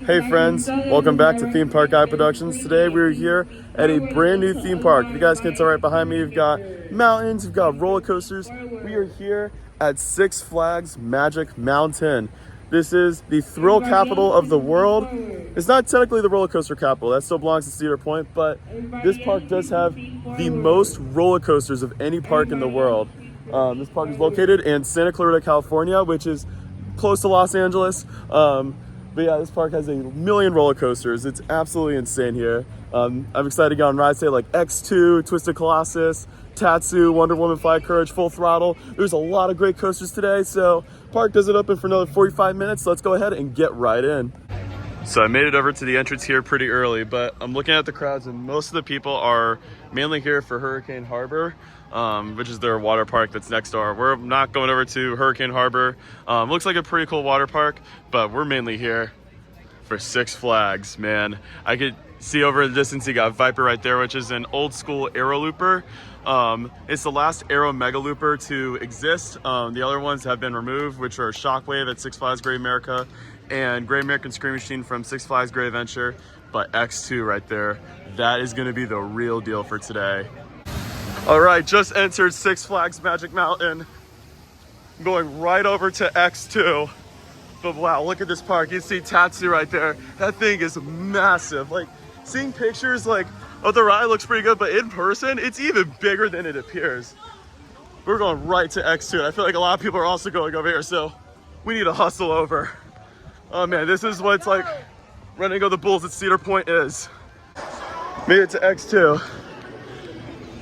Hey friends, welcome back to Theme Park Guy Productions. Today we're here at a brand new theme park. You guys can tell right behind me, you've got mountains, you've got roller coasters. We are here at Six Flags Magic Mountain. This is the thrill capital of the world. It's not technically the roller coaster capital, that still belongs to Cedar Point, but this park does have the most roller coasters of any park in the world. This park is located in Santa Clarita, California, which is close to Los Angeles. But yeah, this park has a million roller coasters. It's absolutely insane here. I'm excited to get on rides today like X2, Twisted Colossus, Tatsu, Wonder Woman, Fly Courage, Full Throttle. There's a lot of great coasters today, so park doesn't open for another 45 minutes. So let's go ahead and get right in. So I made it over to the entrance here pretty early, but I'm looking at the crowds and most of the people are mainly here for Hurricane Harbor, which is their water park that's next door. We're not going over to Hurricane Harbor. Looks like a pretty cool water park, but we're mainly here for Six Flags, man. I could see over the distance you got Viper right there, which is an old school aero looper. It's the last aero mega looper to exist. The other ones have been removed, which are Shockwave at Six Flags Great America and Great American Scream Machine from Six Flags Great Adventure. But X2 right there, that is gonna be the real deal for today. All right, just entered Six Flags Magic Mountain. I'm going right over to X2. But wow, look at this park. You see Tatsu right there. That thing is massive. Like, seeing pictures like of the ride looks pretty good, but in person, it's even bigger than it appears. We're going right to X2. I feel like a lot of people are also going over here, so we need to hustle over. Oh man, this is what it's like running of the bulls at Cedar Point is. Made it to X2.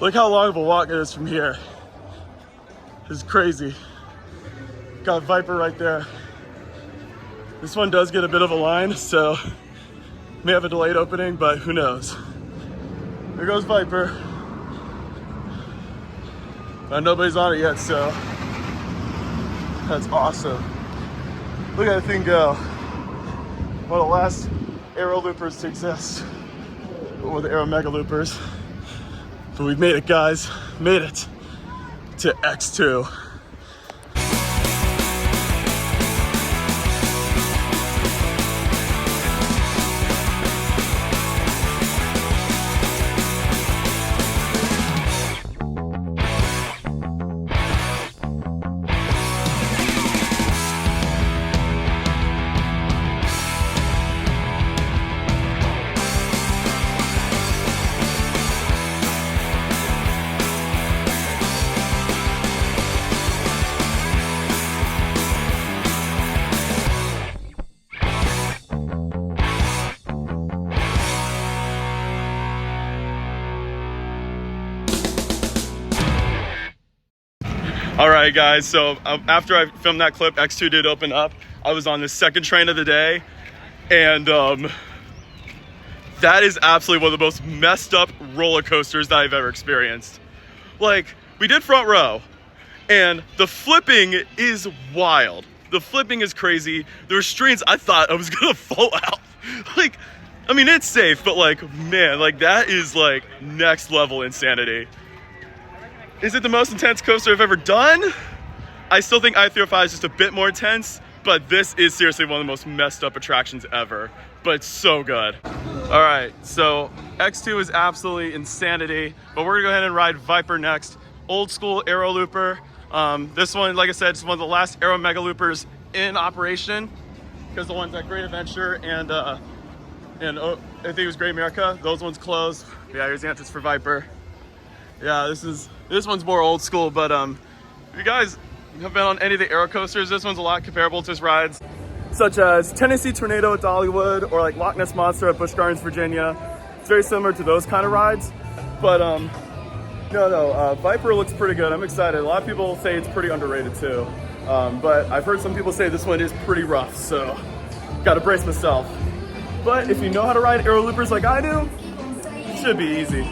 Look how long of a walk it is from here. This is crazy. Got Viper right there. This one does get a bit of a line, so may have a delayed opening, but who knows. There goes Viper. Nobody's on it yet, so that's awesome. Look at that thing go. One of the last aero loopers to exist. Or the aero mega loopers. But we've made it, guys. Made it to X2. All right, guys, so after I filmed that clip, X2 did open up. I was on the second train of the day, and that is absolutely one of the most messed up roller coasters that I've ever experienced. Like, we did front row, and the flipping is wild. The flipping is crazy. The restraints, I thought I was gonna fall out. Like, I mean, it's safe, but like, man, like that is like next level insanity. Is it the most intense coaster I've ever done? I still think I-305 is just a bit more intense, but this is seriously one of the most messed up attractions ever, but it's so good. All right, so X2 is absolutely insanity, but we're gonna go ahead and ride Viper next. Old school aero looper. This one, like I said, is one of the last aero mega loopers in operation, because the ones at Great Adventure and I think it was Great America, those ones closed. Yeah, here's the entrance for Viper. Yeah, this one's more old school, but if you guys have been on any of the aero coasters, this one's a lot comparable to its rides, such as Tennessee Tornado at Dollywood or like Loch Ness Monster at Busch Gardens, Virginia. It's very similar to those kind of rides, but Viper looks pretty good. I'm excited. A lot of people say it's pretty underrated too, but I've heard some people say this one is pretty rough, so gotta brace myself. But if you know how to ride aero loopers like I do, it should be easy.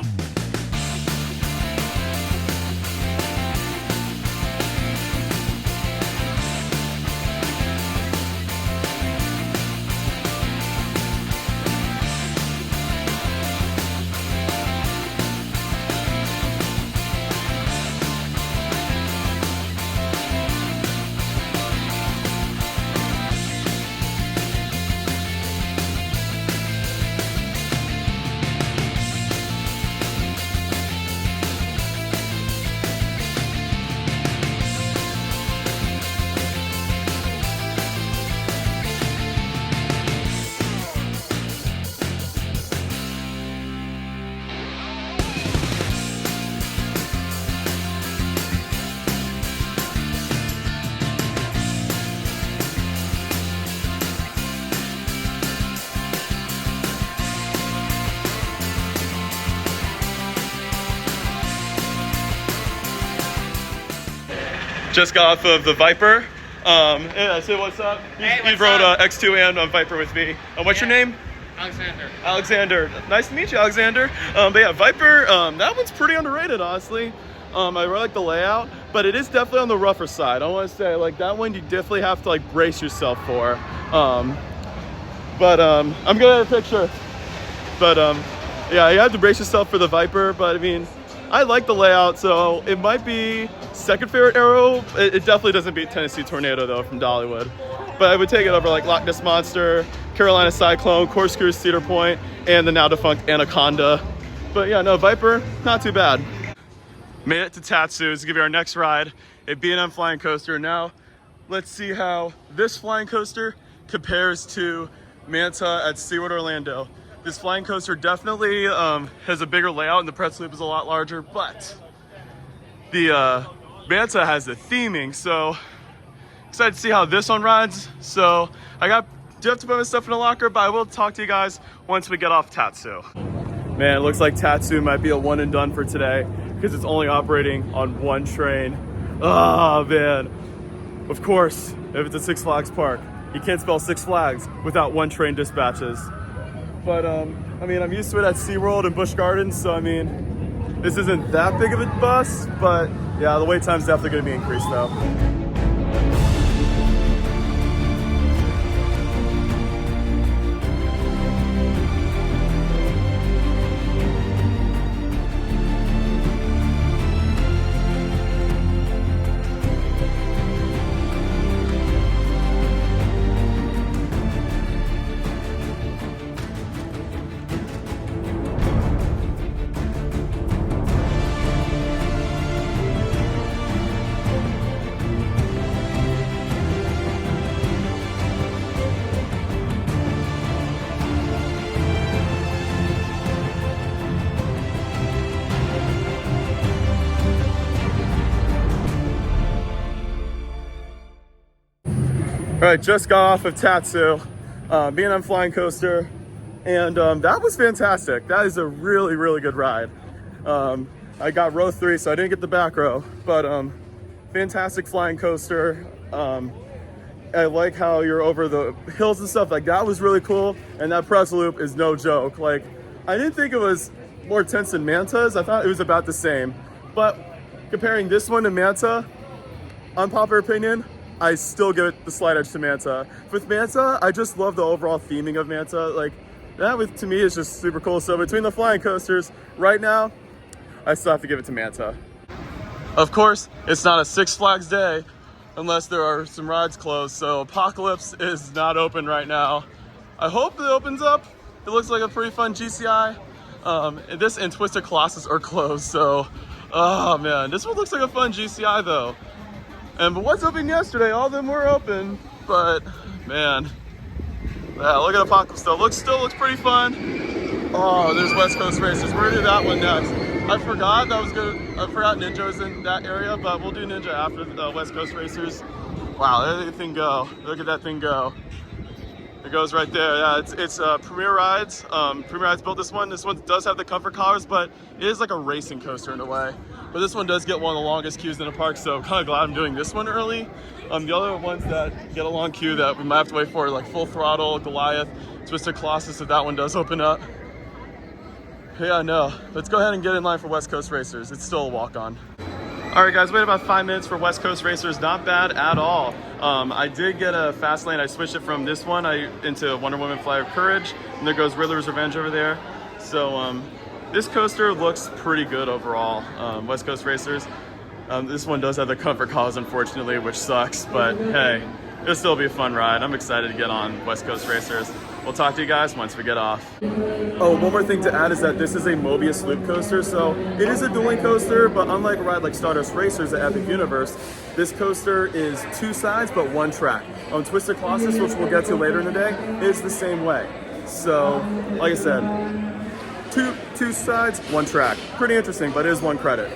Just got off of the Viper. Yeah, say what's up. You rode X2 and Viper with me. What's your name? Alexander. Alexander. Nice to meet you, Alexander. But yeah, Viper, that one's pretty underrated, honestly. I really like the layout, but it is definitely on the rougher side. I want to say, like, that one you definitely have to, like, brace yourself for. I'm gonna have a picture. But yeah, you have to brace yourself for the Viper, but I mean, I like the layout, so it might be second favorite aero. It definitely doesn't beat Tennessee Tornado though from Dollywood, but I would take it over like Loch Ness Monster, Carolina Cyclone, Corkscrew, Cedar Point, and the now defunct Anaconda. But yeah, no, Viper, not too bad. Made it to Tatsu. This is gonna be our next ride, a B&M flying coaster. Now, let's see how this flying coaster compares to Manta at SeaWorld Orlando. This flying coaster definitely has a bigger layout and the press loop is a lot larger, but the Manta has the theming, so excited to see how this one rides. So do have to put my stuff in a locker, but I will talk to you guys once we get off Tatsu. Man, it looks like Tatsu might be a one and done for today because it's only operating on one train. Oh man, of course, if it's a Six Flags park, you can't spell Six Flags without one train dispatches. But I mean, I'm used to it at SeaWorld and Busch Gardens, so I mean, this isn't that big of a bus, but yeah, the wait time's definitely gonna be increased though. All right, just got off of Tatsu, B&M flying coaster, and that was fantastic. That is a really, really good ride. I got row 3, so I didn't get the back row, but fantastic flying coaster. I like how you're over the hills and stuff. Like, that was really cool, and that press loop is no joke. Like, I didn't think it was more tense than Manta's. I thought it was about the same, but comparing this one to Manta, unpopular opinion, I still give it the slight edge to Manta. With Manta, I just love the overall theming of Manta. Like, that to me is just super cool. So between the flying coasters, right now, I still have to give it to Manta. Of course, it's not a Six Flags day unless there are some rides closed. So Apocalypse is not open right now. I hope it opens up. It looks like a pretty fun GCI. This and Twisted Colossus are closed. So, oh man, this one looks like a fun GCI though. But what's open yesterday? All of them were open, but man, yeah, look at Apocalypse though. Still looks pretty fun. Oh, there's West Coast Racers. We're gonna do that one next. I forgot Ninja was in that area, but we'll do Ninja after the West Coast Racers. Wow, look at that thing go. Look at that thing go. It goes right there. Yeah, it's Premier Rides. Premier Rides built this one. This one does have the comfort collars, but it is like a racing coaster in a way. But this one does get one of the longest queues in the park, so I'm kind of glad I'm doing this one early. The other ones that get a long queue that we might have to wait for, like Full Throttle, Goliath, Twisted Colossus, if that one does open up. Yeah, no. Let's go ahead and get in line for West Coast Racers. It's still a walk-on. All right, guys, wait about 5 minutes for West Coast Racers. Not bad at all. I did get a fast lane. I switched it from this one into Wonder Woman Fly of Courage, and there goes Riddler's Revenge over there. So this coaster looks pretty good overall, West Coast Racers. This one does have the comfort collars, unfortunately, which sucks, but hey, it'll still be a fun ride. I'm excited to get on West Coast Racers. We'll talk to you guys once we get off. Oh, one more thing to add is that this is a Mobius loop coaster, so it is a dueling coaster, but unlike a ride like Stardust Racers at Epic Universe, this coaster is 2 sides but 1 track. On Twisted Colossus, which we'll get to later in the day, is the same way. So, like I said, two sides, 1 track. Pretty interesting, but it is 1 credit.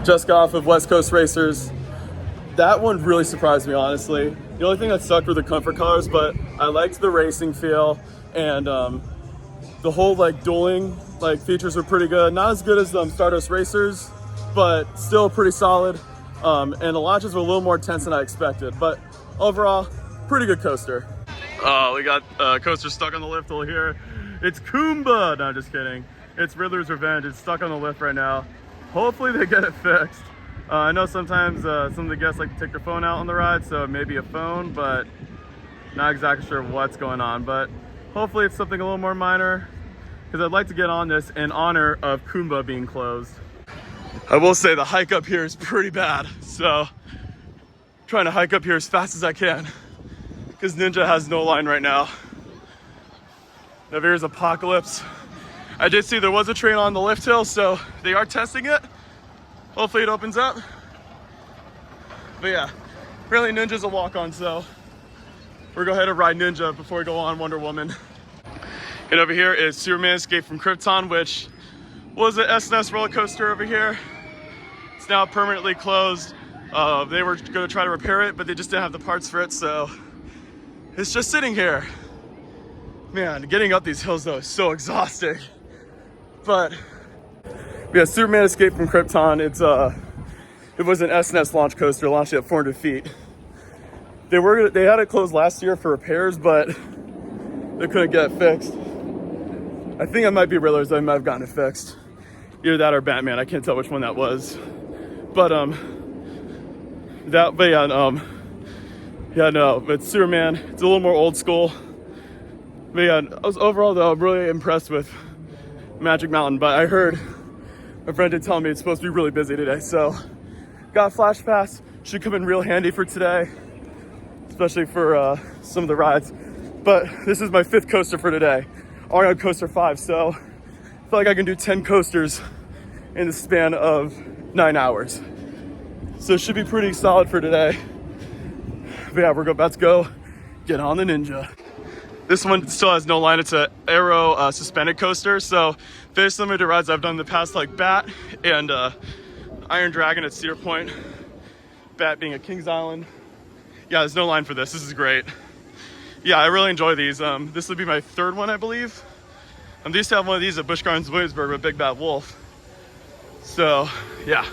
Just got off of West Coast Racers. That one really surprised me, honestly. The only thing that sucked were the comfort cars, but I liked the racing feel, and the whole like dueling like features were pretty good. Not as good as Stardust Racers, but still pretty solid. And the launches were a little more tense than I expected, but overall, pretty good coaster. Oh, we got a coaster stuck on the lift over here. It's Kumba! No, just kidding. It's Riddler's Revenge. It's stuck on the lift right now. Hopefully they get it fixed. I know sometimes some of the guests like to take their phone out on the ride, so maybe a phone, but not exactly sure what's going on. But hopefully it's something a little more minor, because I'd like to get on this in honor of Kumba being closed. I will say the hike up here is pretty bad, so trying to hike up here as fast as I can, because Ninja has no line right now. Now here's Apocalypse. I did see there was a train on the lift hill, so they are testing it. Hopefully it opens up. But yeah, apparently Ninja's a walk-on, so we're going to go ahead and ride Ninja before we go on Wonder Woman. And over here is Superman Escape from Krypton, which was an S&S roller coaster over here. It's now permanently closed. They were going to try to repair it, but they just didn't have the parts for it, so it's just sitting here. Man, getting up these hills though is so exhausting. But yeah, Superman Escape from Krypton. It was an S&S launch coaster, launched at 400 feet. They had it closed last year for repairs, but they couldn't get it fixed. I think it might be Riddler's. I might have gotten it fixed. Either that or Batman. I can't tell which one that was. But it's Superman. It's a little more old school. But yeah, overall though, I'm really impressed with Magic Mountain. But I heard my friend did tell me it's supposed to be really busy today, so got a Flash Pass. Should come in real handy for today, especially for some of the rides. But this is my 5th coaster for today. Already on coaster 5, so I feel like I can do 10 coasters in the span of 9 hours. So it should be pretty solid for today. But yeah, we're about to go get on the Ninja. This one still has no line. It's an aero suspended coaster, so very similar to rides I've done in the past, like Bat and Iron Dragon at Cedar Point. Bat being at Kings Island. Yeah, there's no line for this. This is great. Yeah, I really enjoy these. This would be my 3rd one, I believe. I used to have one of these at Busch Gardens Williamsburg with Big Bad Wolf. So yeah,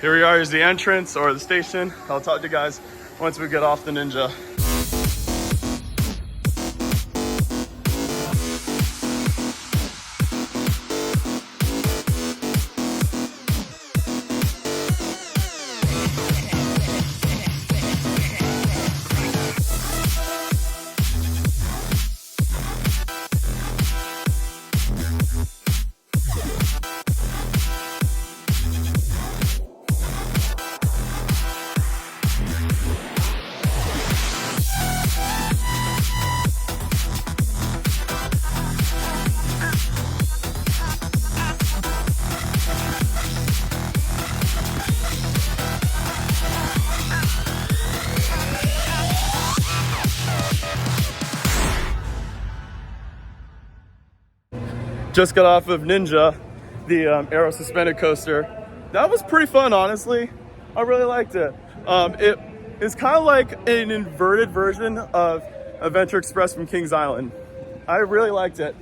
here we are. Here's the entrance or the station. I'll talk to you guys once we get off the Ninja. Just got off of Ninja, the aero suspended coaster. That was pretty fun, honestly. I really liked it. It's kind of like an inverted version of Adventure Express from Kings Island. I really liked it.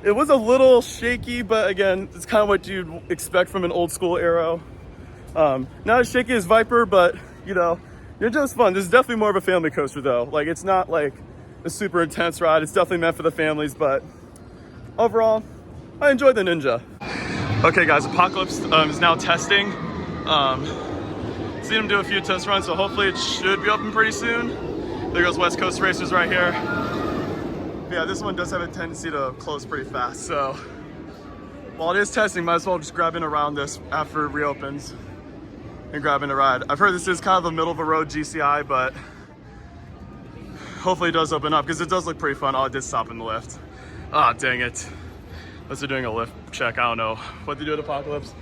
It was a little shaky, but again, it's kind of what you'd expect from an old school aero. Not as shaky as Viper, but you know, Ninja was fun. This is definitely more of a family coaster though. Like, it's not like a super intense ride. It's definitely meant for the families, but overall, I enjoyed the Ninja. Okay guys, Apocalypse is now testing. Seen him do a few test runs, so hopefully it should be open pretty soon. There goes West Coast Racers right here. But yeah, this one does have a tendency to close pretty fast, so while it is testing, might as well just grab in around this after it reopens and grab in a ride. I've heard this is kind of a middle of the road GCI, but hopefully it does open up because it does look pretty fun. Oh, it did stop in the lift. Ah, dang it. Unless they're doing a lift check, I don't know what they do at Apocalypse.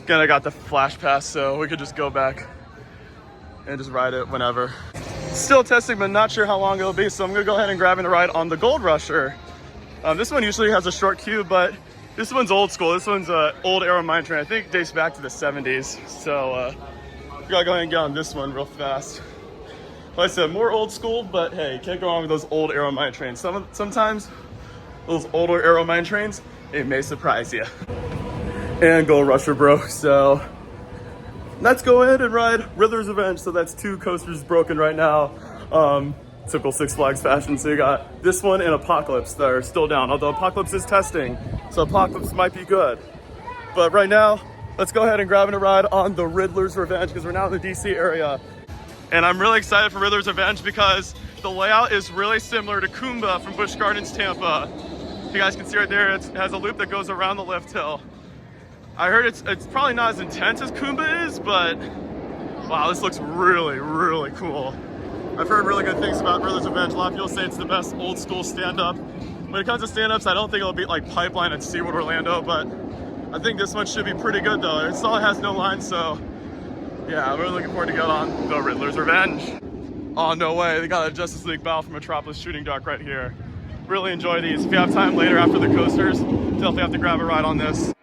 Again, I got the Flash Pass, so we could just go back and just ride it whenever. Still testing, but not sure how long it'll be, so I'm gonna go ahead and grab in a ride on the Gold Rusher. This one usually has a short queue, but This one's old school. This one's an old Aero mine train. I think it dates back to the 70s. So we gotta go ahead and get on this one real fast. Like I said, more old school, but hey, you can't go wrong with those old Aero mine trains. Sometimes those older Aero mine trains, it may surprise you. And Gold Rusher, bro. So let's go ahead and ride Riddler's Revenge. So that's 2 coasters broken right now. Typical Six Flags fashion. So you got this one and Apocalypse that are still down. Although Apocalypse is testing, so Apocalypse might be good. But right now, let's go ahead and grab a ride on the Riddler's Revenge because we're now in the DC area. And I'm really excited for Riddler's Revenge because the layout is really similar to Kumba from Busch Gardens, Tampa. You guys can see right there, it has a loop that goes around the lift hill. I heard it's probably not as intense as Kumba is, but wow, this looks really, really cool. I've heard really good things about Riddler's Revenge. A lot of people say it's the best old school stand-up. When it comes to stand-ups, I don't think it'll beat like Pipeline and SeaWorld Orlando, but I think this one should be pretty good though. It still has no line, so yeah, I'm really looking forward to get on the Riddler's Revenge. Oh, no way, they got a Justice League Battle for Metropolis shooting dock right here. Really enjoy these. If you have time later after the coasters, definitely have to grab a ride on this.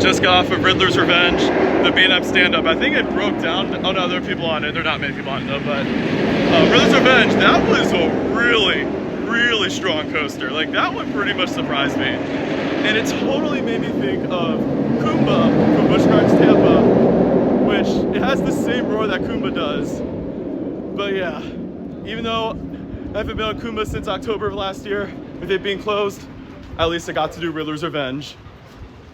Just got off of Riddler's Revenge, the B&M stand-up. I think it broke down. Oh no, there are people on it. There are not many people on it though, but Riddler's Revenge, that was a really, really strong coaster. Like that one pretty much surprised me. And it totally made me think of Kumba from Busch Gardens, Tampa, which it has the same roar that Kumba does. But yeah, even though I haven't been on Kumba since October of last year, with it being closed, at least I got to do Riddler's Revenge.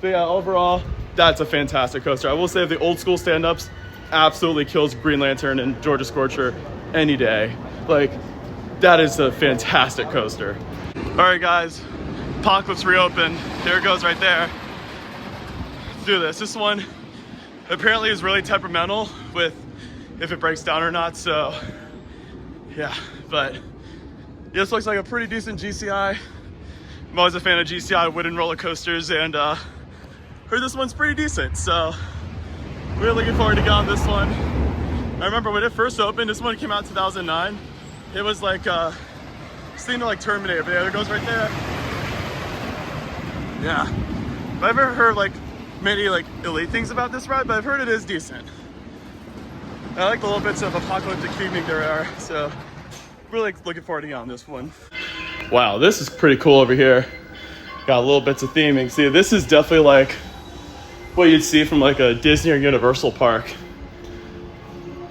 But yeah, overall, that's a fantastic coaster. I will say the old school stand-ups absolutely kills Green Lantern and Georgia Scorcher any day. Like, that is a fantastic coaster. All right, guys, Apocalypse reopened. There it goes right there. Let's do this. This one apparently is really temperamental with if it breaks down or not, so yeah. But this looks like a pretty decent GCI. I'm always a fan of GCI wooden roller coasters, and heard this one's pretty decent, so we're looking forward to get on this one. I remember when it first opened, this one came out in 2009. It was like seemed like Terminator, but yeah, there it goes right there. Yeah, I've never heard like many like elite things about this ride, but I've heard it is decent. I like the little bits of apocalyptic theming there are, so really looking forward to getting on this one. Wow, this is pretty cool over here. Got little bits of theming. See, this is definitely like what you'd see from like a Disney or Universal park.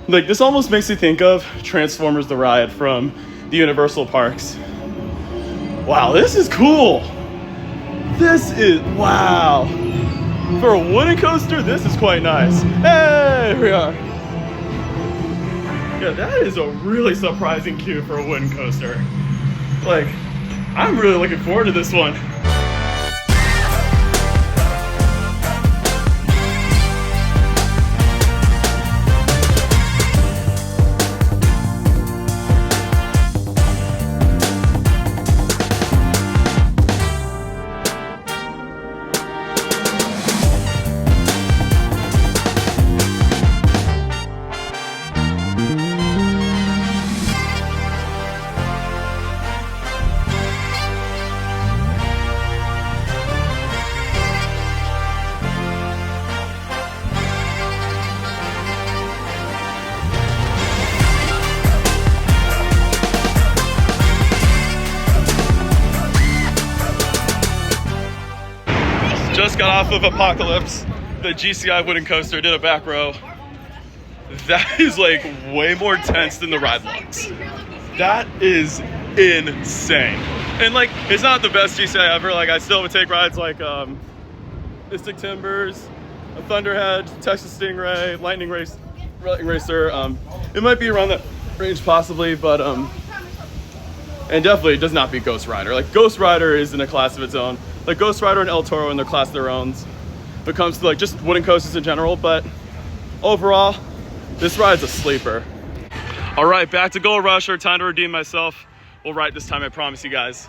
Like this almost makes me think of Transformers the Ride from the Universal parks. Wow, this is cool. This is, wow. For a wooden coaster, this is quite nice. Hey, here we are. Yeah, that is a really surprising cue for a wooden coaster. Like, I'm really looking forward to this one. Just got off of Apocalypse, the GCI wooden coaster, did a back row. That is like way more tense than the ride looks. That is insane. And like, it's not the best GCI ever. Like, I still would take rides like Mystic Timbers, a Thunderhead, Texas Stingray, Lightning Racer. It might be around that range possibly, but and definitely it does not beat Ghost Rider. Like, Ghost Rider is in a class of its own. Like, Ghost Rider and El Toro in their class of their own when it comes to like just wooden coasters in general, but overall, this ride's a sleeper. All right, back to Gold Rusher, time to redeem myself. We'll ride this time, I promise you guys.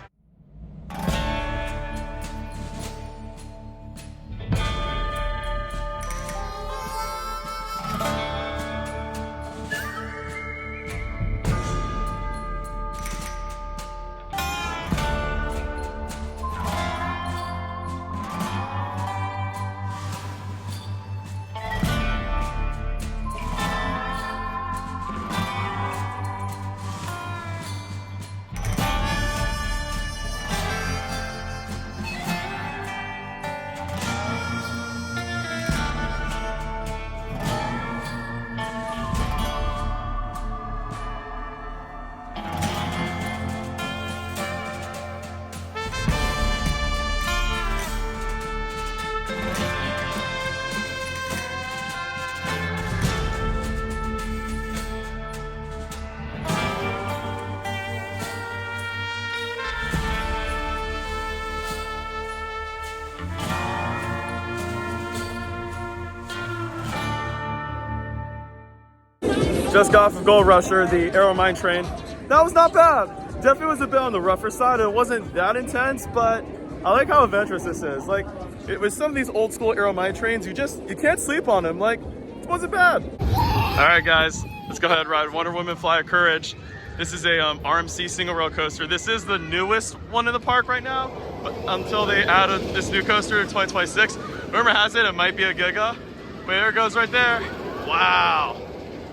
Just got off of Gold Rusher, the Aero Mine Train. That was not bad. Definitely was a bit on the rougher side. It wasn't that intense, but I like how adventurous this is. Like, it was some of these old school Aero Mine trains, you can't sleep on them. Like, it wasn't bad. All right, guys, let's go ahead and ride Wonder Woman Fly of Courage. This is a RMC single rail coaster. This is the newest one in the park right now, but until they added this new coaster in 2026. Rumor has it might be a Giga, but there it goes right there. Wow.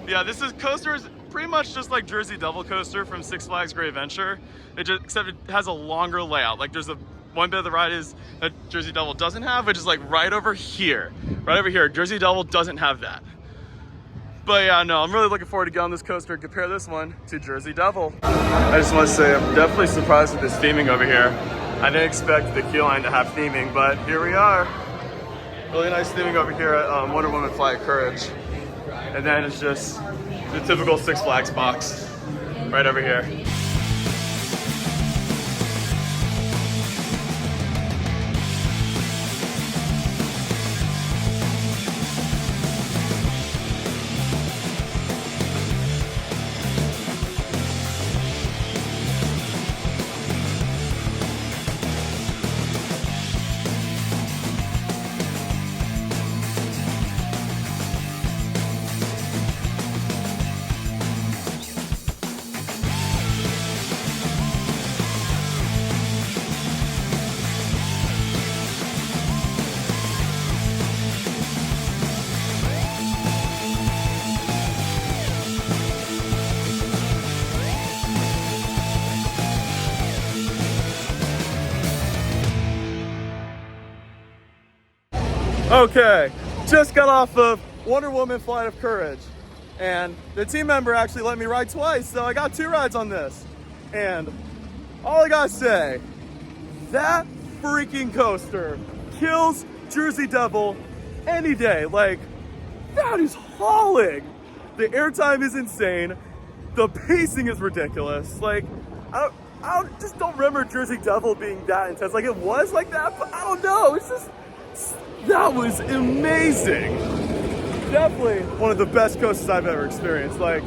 Yeah, this coaster is pretty much just like Jersey Devil coaster from Six Flags Great Adventure. Except it has a longer layout. Like, there's one bit of the ride is that Jersey Devil doesn't have, which is like right over here. Right over here. Jersey Devil doesn't have that. But yeah, no, I'm really looking forward to getting on this coaster and compare this one to Jersey Devil. I just want to say I'm definitely surprised with this theming over here. I didn't expect the key line to have theming, but here we are. Really nice theming over here at Wonder Woman Fly of Courage. And then it's just the typical Six Flags box right over here. Okay, just got off of Wonder Woman Flight of Courage, and the team member actually let me ride twice, so I got 2 rides on this. And all I gotta say, that freaking coaster kills Jersey Devil any day. Like, that is hauling. The airtime is insane. The pacing is ridiculous. Like, I just don't remember Jersey Devil being that intense. Like, it was like that, but I don't know. It's just, that was amazing. Definitely one of the best coasters I've ever experienced. Like,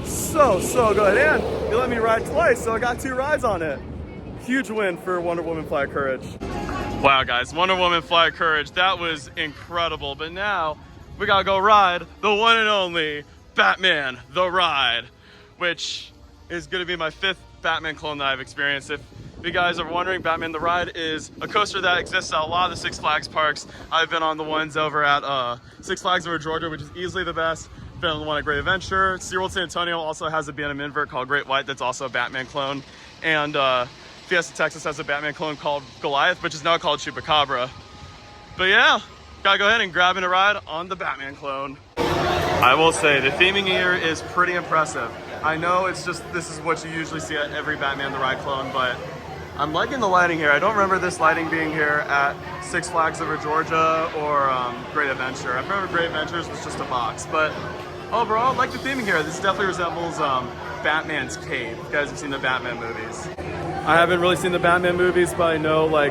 so good. And they let me ride twice, so I got 2 rides on it. Huge win for Wonder Woman Fly of Courage. Wow, guys, Wonder Woman Fly of Courage, that was incredible. But now we gotta go ride the one and only Batman the Ride, which is gonna be my 5th Batman clone that I've experienced. If you guys are wondering, Batman the Ride is a coaster that exists at a lot of the Six Flags parks. I've been on the ones over at Six Flags over Georgia, which is easily the best. Been on the one at Great Adventure. SeaWorld San Antonio also has a B&M invert called Great White that's also a Batman clone. And Fiesta Texas has a Batman clone called Goliath, which is now called Chupacabra. But yeah, gotta go ahead and grab a ride on the Batman clone. I will say the theming here is pretty impressive. I know it's just, this is what you usually see at every Batman the Ride clone, but I'm liking the lighting here. I don't remember this lighting being here at Six Flags Over Georgia or Great Adventure. I remember Great Adventures was just a box, but overall, I like the theming here. This definitely resembles Batman's cave. If you guys have seen the Batman movies. I haven't really seen the Batman movies, but I know I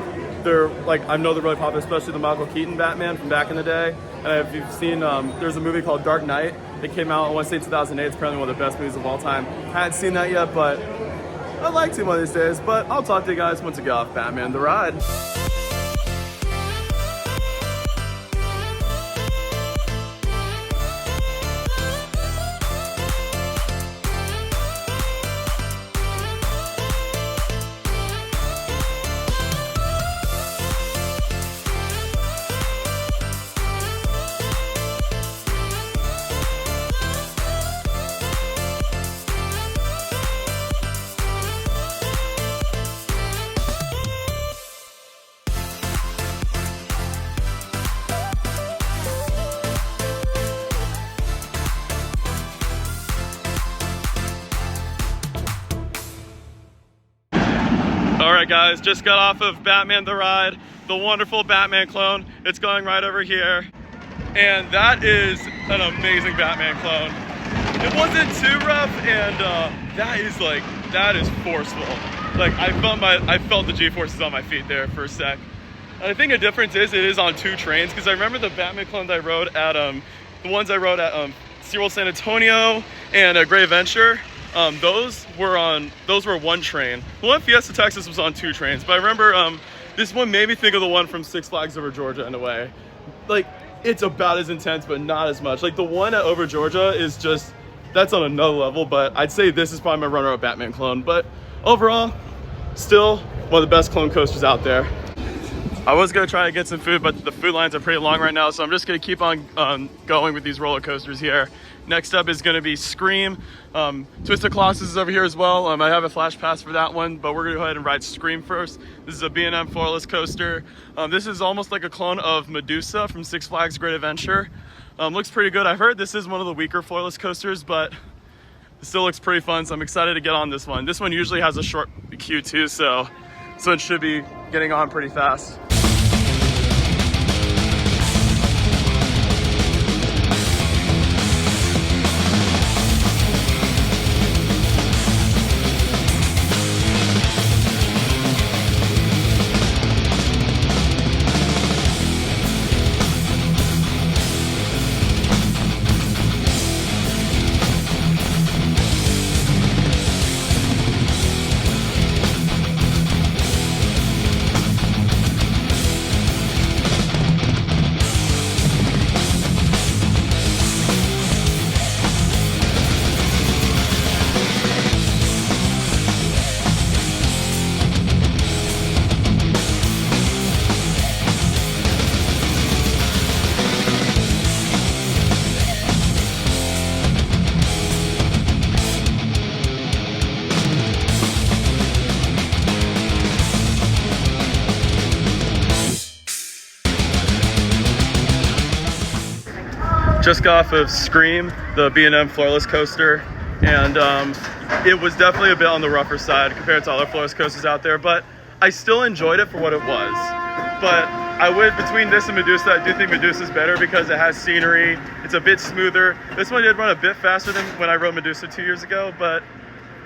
know they're really popular, especially the Michael Keaton Batman from back in the day. And if you've seen, there's a movie called Dark Knight that came out, I want to say 2008. It's apparently one of the best movies of all time. I hadn't seen that yet, but I'd like to one of these days. But I'll talk to you guys once we get off Batman the Ride. Alright guys, just got off of Batman the Ride, the wonderful Batman clone. It's going right over here. And that is an amazing Batman clone. It wasn't too rough, and that is forceful. Like I felt the G-forces on my feet there for a sec. And I think a difference is it is on 2 trains, because I remember the Batman clone that I rode at the ones I rode at SeaWorld San Antonio and Great Adventure. Those were 1 train. The one Fiesta Texas was on 2 trains, but I remember this one made me think of the one from Six Flags Over Georgia in a way. Like, it's about as intense, but not as much. Like the one at Over Georgia is just, that's on another level, but I'd say this is probably my runner-up Batman clone. But overall, still one of the best clone coasters out there. I was gonna try to get some food, but the food lines are pretty long right now, so I'm just gonna keep on going with these roller coasters here. Next up is gonna be Scream. Twisted Colossus is over here as well. I have a flash pass for that one, but we're gonna go ahead and ride Scream first. This is a B&M floorless coaster. This is almost like a clone of Medusa from Six Flags Great Adventure. Looks pretty good. I've heard this is one of the weaker floorless coasters, but it still looks pretty fun, so I'm excited to get on this one. This one usually has a short queue too, so it should be getting on pretty fast. Just got off of Scream, the B&M floorless coaster, and it was definitely a bit on the rougher side compared to other floorless coasters out there, but I still enjoyed it for what it was. But I would, between this and Medusa, I do think Medusa's better because it has scenery, it's a bit smoother. This one did run a bit faster than when I rode Medusa 2 years ago, but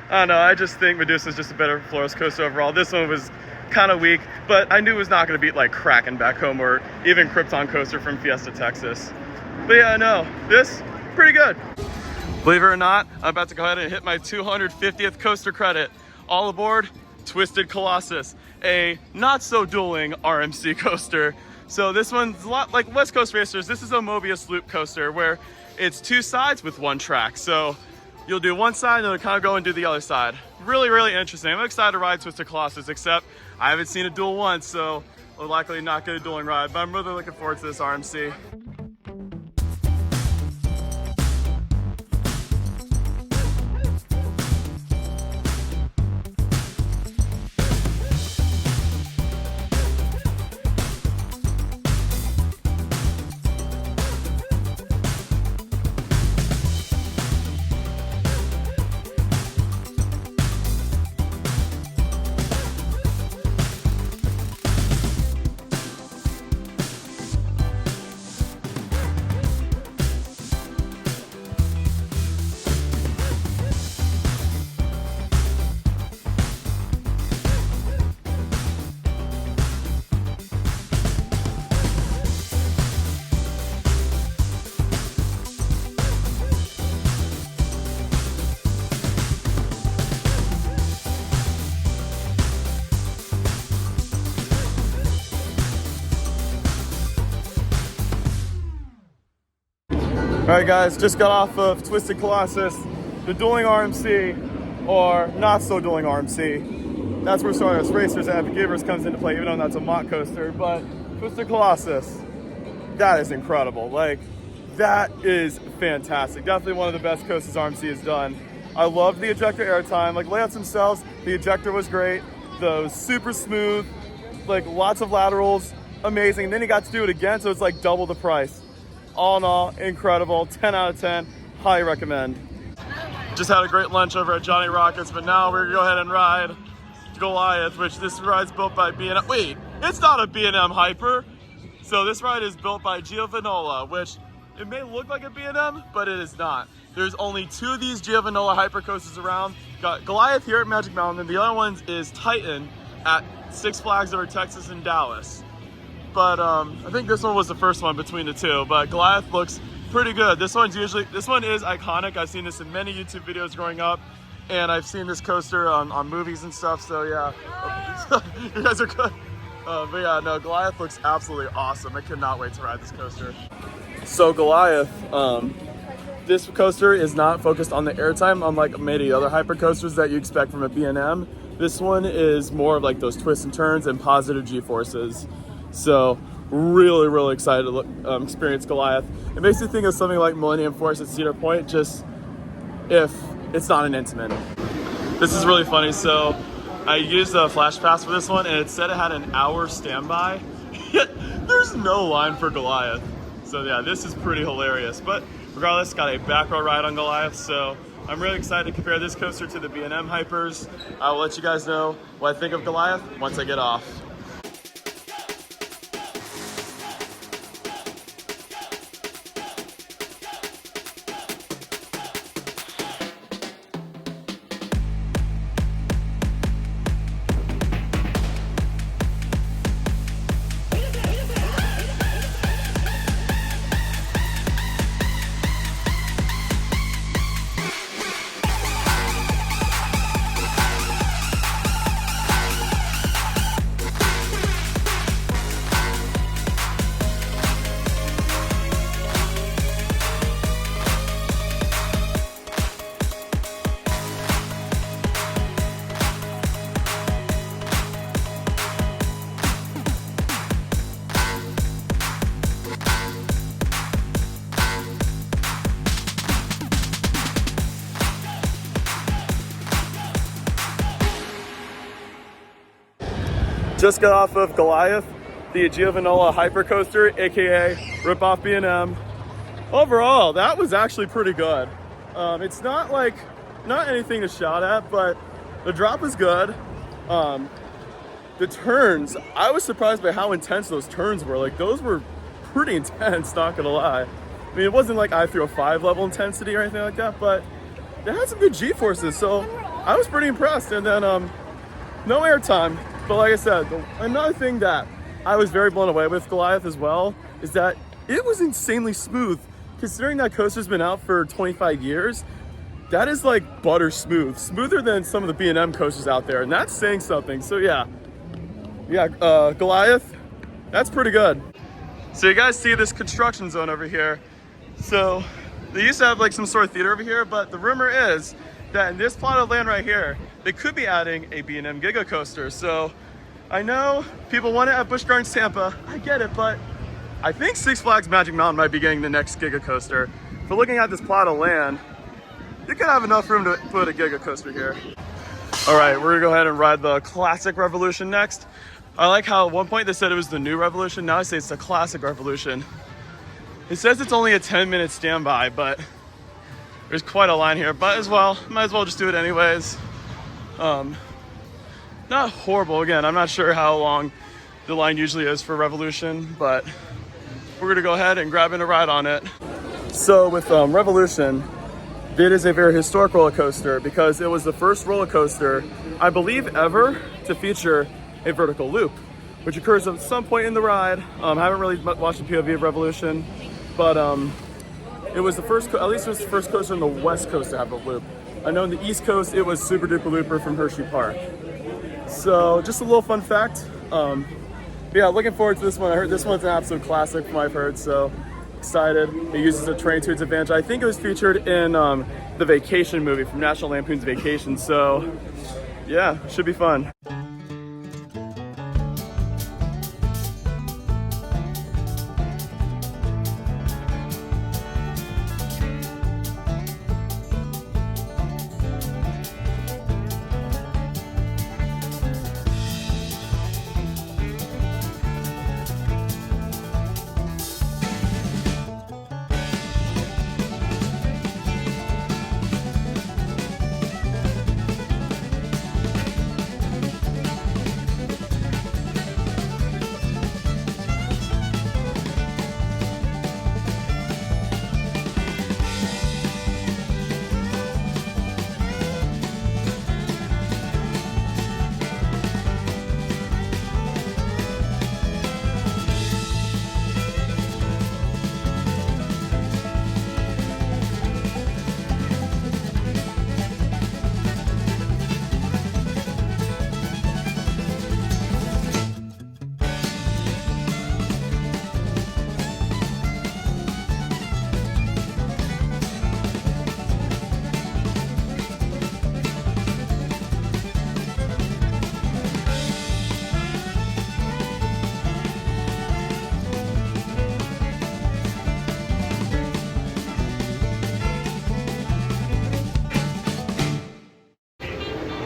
I don't know, I just think Medusa's just a better floorless coaster overall. This one was kind of weak, but I knew it was not going to beat like Kraken back home or even Krypton Coaster from Fiesta Texas. But yeah, no, this, pretty good. Believe it or not, I'm about to go ahead and hit my 250th coaster credit. All aboard Twisted Colossus, a not so dueling RMC coaster. So this one's a lot like West Coast Racers. This is a Mobius loop coaster where it's 2 sides with 1 track. So you'll do one side and it'll kind of go and do the other side. Really, really interesting. I'm excited to ride Twisted Colossus, except I haven't seen a duel once, so we'll likely not get a dueling ride, but I'm really looking forward to this RMC. All right, guys, just got off of Twisted Colossus, the dueling RMC, or not so dueling RMC. That's where Star Wars Racers and Epic Givers comes into play, even though that's a mock coaster. But Twisted Colossus, that is incredible. Like, that is fantastic. Definitely one of the best coasters RMC has done. I loved the ejector airtime. Like, layouts themselves, the ejector was great. The super smooth, like lots of laterals, amazing. And then he got to do it again, so it's like double the price. All in all, incredible. 10 out of 10. Highly recommend. Just had a great lunch over at Johnny Rockets, but now we're gonna go ahead and ride Goliath, which this ride's built by B&M. Wait, it's not a B&M Hyper. So this ride is built by Giovanola, which it may look like a B&M, but it is not. There's only 2 of these Giovanola Hyper coasters around. Got Goliath here at Magic Mountain, and the other one is Titan at Six Flags over Texas and Dallas. But I think this one was the first one between the 2, but Goliath looks pretty good. This one is iconic. I've seen this in many YouTube videos growing up, and I've seen this coaster on movies and stuff, so yeah. You guys are good. But yeah, no, Goliath looks absolutely awesome. I cannot wait to ride this coaster. So Goliath, this coaster is not focused on the airtime, unlike many other hyper coasters that you expect from a B&M. This one is more of like those twists and turns and positive G-forces. So really, really excited to experience Goliath. It makes me think of something like Millennium Force at Cedar Point, just if it's not an intimate. This is really funny. So I used a Flash Pass for this one, and it said it had an hour standby. Yet there's no line for Goliath. So yeah, this is pretty hilarious. But regardless, got a back row ride on Goliath, so I'm really excited to compare this coaster to the B&M Hypers. I will let you guys know what I think of Goliath once I get off. Just got off of Goliath, the Giovanola Hyper Coaster, aka ripoff B&M. Overall, that was actually pretty good. It's not anything to shout at, but the drop is good. The turns, I was surprised by how intense those turns were. Like, those were pretty intense, not gonna lie. I mean, it wasn't like I threw a 5 level intensity or anything like that, but they had some good G-forces, so I was pretty impressed. And then no airtime. But like I said, another thing that I was very blown away with Goliath as well is that it was insanely smooth. Considering that coaster's been out for 25 years, that is like butter smooth. Smoother than some of the B&M coasters out there, and that's saying something. So yeah, Goliath, that's pretty good. So you guys see this construction zone over here. So they used to have like some sort of theater over here, but the rumor is that in this plot of land right here, they could be adding a B&M Giga Coaster. So I know people want it at Busch Gardens Tampa, I get it, but I think Six Flags Magic Mountain might be getting the next Giga Coaster. For looking at this plot of land, you could have enough room to put a Giga Coaster here. All right, we're gonna go ahead and ride the Classic Revolution next. I like how at one point they said it was the new Revolution, now I say it's the Classic Revolution. It says it's only a 10-minute standby, but there's quite a line here, but might as well just do it anyways. Not horrible. Again, I'm not sure how long the line usually is for Revolution, but we're gonna go ahead and grab in a ride on it. So with Revolution, it is a very historic roller coaster because it was the first roller coaster, I believe ever, to feature a vertical loop, which occurs at some point in the ride. I haven't really watched the POV of Revolution, but it was the first, at least it was the first coaster on the West Coast to have a loop. I know on the East Coast, it was Super Duper Looper from Hershey Park. So just a little fun fact. Yeah, looking forward to this one. I heard this one's an absolute classic from what I've heard, so excited. It uses the terrain to its advantage. I think it was featured in the Vacation movie from National Lampoon's Vacation. So yeah, should be fun.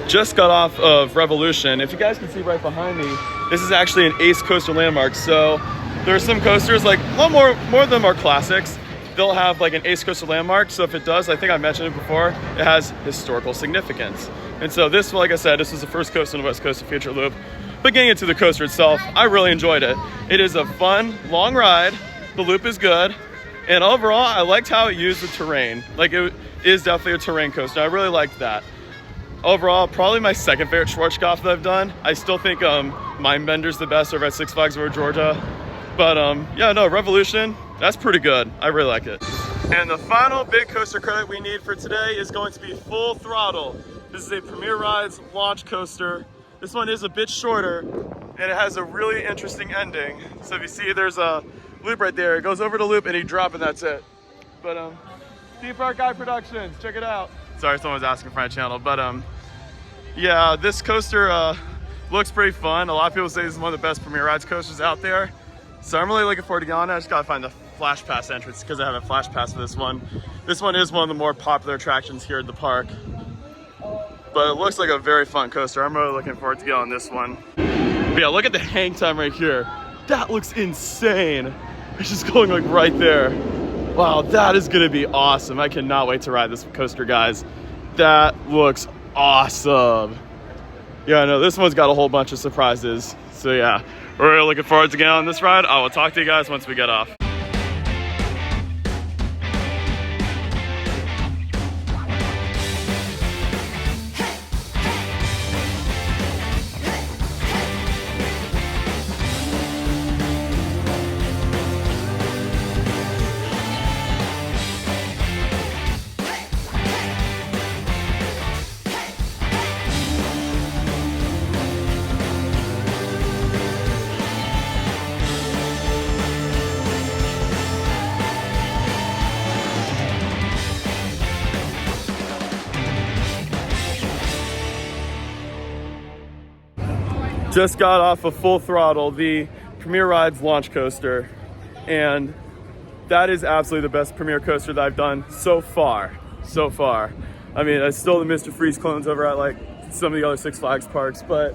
Just got off of Revolution. If you guys can see right behind me, this is actually an Ace coaster landmark. So there are some coasters, like a lot more of them are classics. They'll have like an Ace coaster landmark. So if it does, I think I mentioned it before, it has historical significance. And so this, like I said, this is the first coaster on the West Coast of Future Loop. But getting into the coaster itself, I really enjoyed it. It is a fun, long ride. The loop is good. And overall, I liked how it used the terrain. Like it is definitely a terrain coaster. I really liked that. Overall, probably my second favorite Schwarzkopf that I've done. I still think Mindbender's the best over at Six Flags Over Georgia. But yeah, no, Revolution, that's pretty good. I really like it. And the final big coaster credit we need for today is going to be Full Throttle. This is a Premier Rides launch coaster. This one is a bit shorter and it has a really interesting ending. So if you see, there's a loop right there. It goes over the loop and you drop and that's it. But Theme Park Guy Productions, check it out. Sorry, someone was asking for my channel, but yeah, this coaster looks pretty fun. A lot of people say this is one of the best Premier Rides coasters out there. So I'm really looking forward to getting on it. I just gotta find the Flash Pass entrance because I have a Flash Pass for this one. This one is one of the more popular attractions here at the park. But it looks like a very fun coaster. I'm really looking forward to getting on this one. But yeah, look at the hang time right here. That looks insane. It's just going like right there. Wow, that is gonna be awesome. I cannot wait to ride this coaster, guys. That looks awesome. Yeah, I know this one's got a whole bunch of surprises. So yeah, we're really looking forward to getting on this ride. I will talk to you guys once we get off. Just got off of Full Throttle, the Premier Rides launch coaster, and that is absolutely the best Premier coaster that I've done so far. I mean, it's still the Mr. Freeze clones over at like some of the other Six Flags parks, but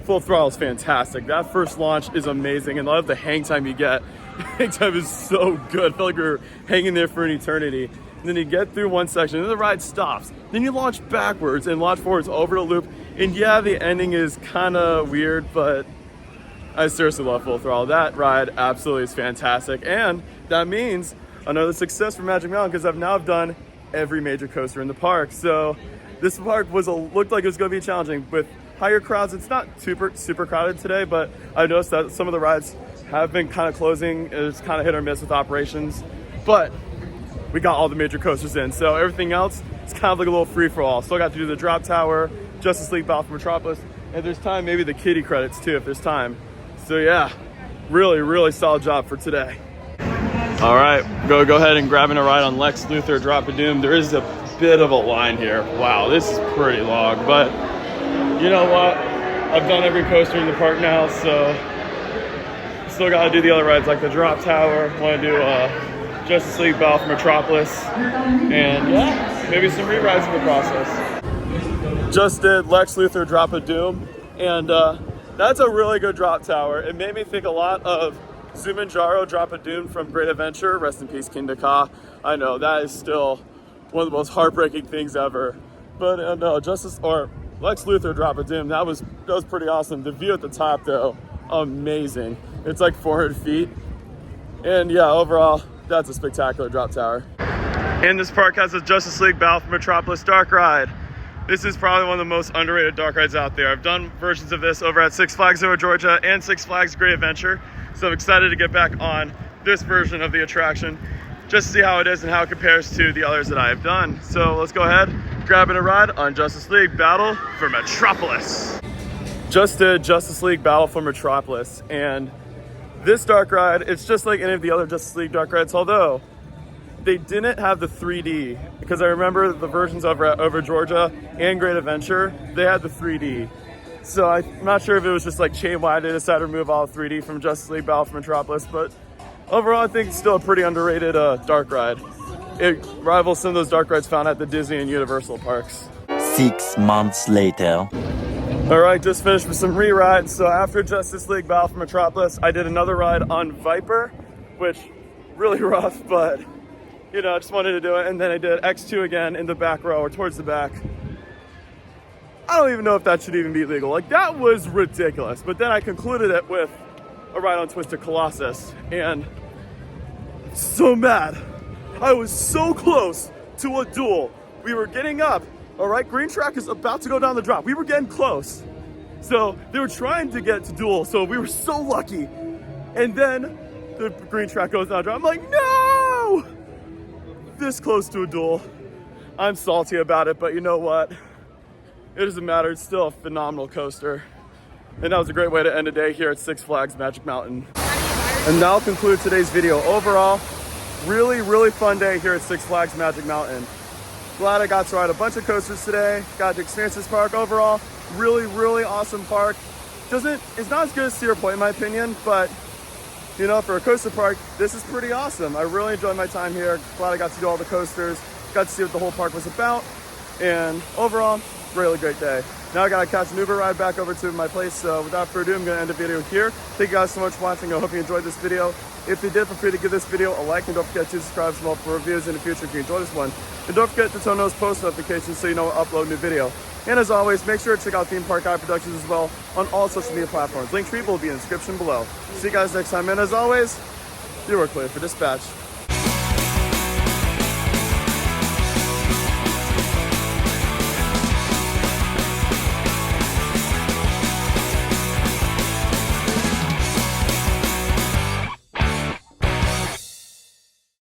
Full Throttle is fantastic. That first launch is amazing, and I love the hang time you get. The hang time is so good. I felt like we were hanging there for an eternity. And then you get through one section, and then the ride stops. Then you launch backwards and launch forwards over the loop. And yeah, the ending is kind of weird, but I seriously love Full Throttle. That ride absolutely is fantastic. And that means another success for Magic Mountain because I've now done every major coaster in the park. So this park looked like it was going to be challenging with higher crowds. It's not super crowded today, but I noticed that some of the rides have been kind of closing. It's kind of hit or miss with operations, but we got all the major coasters in. So everything else, it's kind of like a little free-for-all. Still got to do the Drop Tower, Justice League Battle for Metropolis, and there's time, maybe the kiddie credits too, if there's time. So yeah, really solid job for today. All right, go ahead and grabbing a ride on Lex Luthor Drop of Doom. There is a bit of a line here. Wow, this is pretty long, but you know what? I've done every coaster in the park now, so still got to do the other rides like the Drop Tower. Want to do Justice League Battle for Metropolis, and yeah, maybe some re-rides in the process. Just did Lex Luthor Drop of Doom, and that's a really good drop tower. It made me think a lot of Zumanjaro Drop of Doom from Great Adventure. Rest in peace, King Ka. I know that is still one of the most heartbreaking things ever. But no, Lex Luthor Drop of Doom, that was pretty awesome. The view at the top though, amazing. It's like 400 feet. And yeah, overall, that's a spectacular drop tower. And this park has a Justice League Battle for Metropolis dark ride. This is probably one of the most underrated dark rides out there. I've done versions of this over at Six Flags Over Georgia and Six Flags Great Adventure. So I'm excited to get back on this version of the attraction just to see how it is and how it compares to the others that I have done. So let's go ahead, grabbing a ride on Justice League Battle for Metropolis. Just did Justice League Battle for Metropolis, and this dark ride, it's just like any of the other Justice League dark rides, although they didn't have the 3D, because I remember the versions over at Over Georgia and Great Adventure, they had the 3D. So I'm not sure if it was just like chain-wide, they decided to remove all 3D from Justice League Battle for Metropolis, but overall I think it's still a pretty underrated dark ride. It rivals some of those dark rides found at the Disney and Universal parks. 6 months later. All right, just finished with some re-rides. So after Justice League Battle for Metropolis, I did another ride on Viper, which really rough, but you know, I just wanted to do it. And then I did X2 again in the back row or towards the back. I don't even know if that should even be legal. Like, that was ridiculous. But then I concluded it with a ride on Twisted Colossus, and I'm so mad. I was so close to a duel. We were getting up. All right, green track is about to go down the drop. We were getting close. So they were trying to get to duel. So we were so lucky. And then the green track goes down the drop. I'm like, no! This close to a duel. I'm salty about it, but you know what? It doesn't matter. It's still a phenomenal coaster. And that was a great way to end a day here at Six Flags Magic Mountain. And that'll conclude today's video. Overall, really, really fun day here at Six Flags Magic Mountain. Glad I got to ride a bunch of coasters today. Got to experience this park. Overall, really, really awesome park. It's not as good as Cedar Point in my opinion, but you know, for a coaster park, this is pretty awesome. I really enjoyed my time here. Glad I got to do all the coasters. Got to see what the whole park was about. And overall, really great day. Now I gotta catch an Uber ride back over to my place. So without further ado, I'm gonna end the video here. Thank you guys so much for watching. I hope you enjoyed this video. If you did, feel free to give this video a like, and don't forget to subscribe for more reviews in the future if you enjoyed this one. And don't forget to turn on those post notifications so you know when I upload a new video. And as always, make sure to check out Theme Park Guy Productions as well on all social media platforms. Linktree will be in the description below. See you guys next time, and as always, you were clear for dispatch.